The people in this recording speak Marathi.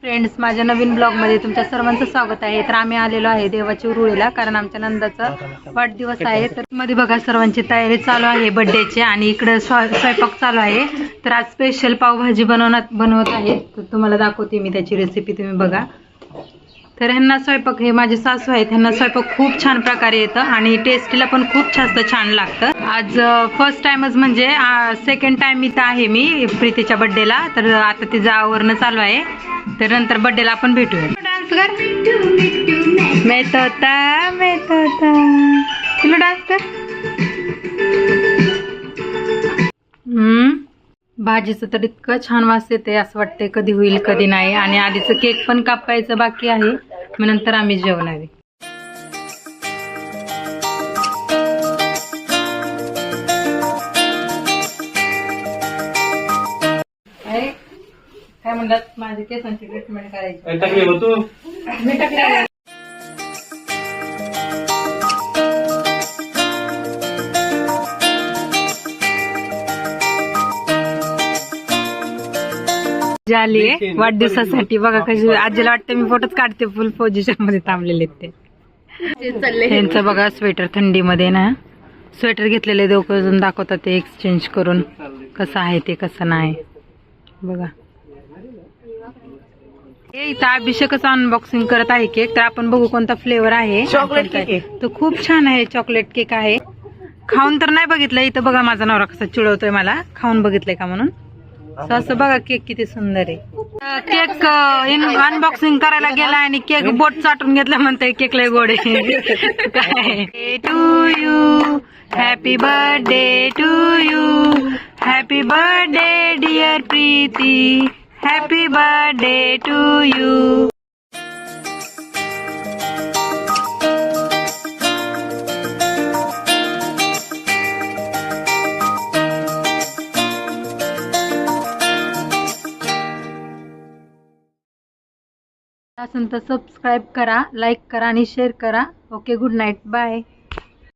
फ्रेंड्स, माझ्या नवीन ब्लॉगमध्ये तुमच्या सर्वांचं स्वागत आहे. तर आम्ही आलेलो आहे देवाच्या उरुळीला, कारण आमच्या नंदाचा वाढदिवस आहे. तर मध्ये बघा सर्वांची तयारी चालू आहे बर्थडेची, आणि इकडे स्वयंपाक चालू आहे. तर आज स्पेशल पावभाजी बनवत आहे. तर तुम्हाला दाखवते मी त्याची रेसिपी, तुम्ही बघा. तर ह्यांना स्वयंपाक, हे माझे सासू आहेत, ह्यांना स्वयंपाक खूप छान प्रकारे येतं आणि टेस्टीला पण खूप जास्त छान लागतं. आज फर्स्ट टाइमच म्हणजे सेकंड टाइम इथं आहे मी प्रीतीच्या बर्थडेला. तर आता तिचं आवरणं चालू आहे. तर नंतर बर्थडेला आपण भेटूया. डान्स कर, तुला डान्स कर. भाजीचं तर इतकं छान वास येते, असं वाटतंय कधी होईल कधी नाही. आणि आधीचं केक पण कापायचं बाकी आहे, मग नंतर आम्ही जेवणावे. काय म्हणतात, माझी केसांची ट्रीटमेंट करायची. मी टाकले. झाली वाढदिवसासाठी. बघा कशी आजीला वाटतं मी फोटोच काढते, फुल पोझिशन मध्ये थांबलेले ते. त्यांचं बघा स्वेटर, थंडीमध्ये ना स्वेटर घेतलेले दोघं दाखवतात ते एक्सचेंज करून, कसं आहे ते कसं नाही. बघा इथं अभिषेकच अनबॉक्सिंग करत आहे केक. तर आपण बघू कोणता फ्लेवर आहे. चॉकलेट केक तो खूप छान आहे, चॉकलेट केक आहे. खाऊन तर नाही बघितलं. इथं बघा माझा नवरा कसा चिडवतोय मला, खाऊन बघितलंय का म्हणून. असं बघा केक किती सुंदर आहे. केक अनबॉक्सिंग करायला गेला आणि केक बोट चाटून घेतला, म्हणताय केक लय गोड आहे. काय to you, happy birthday to you, happy birthday dear Preeti, happy birthday to you. असेल तर सबस्क्राईब करा, लाईक करा आणि शेअर करा. Okay, good night, bye.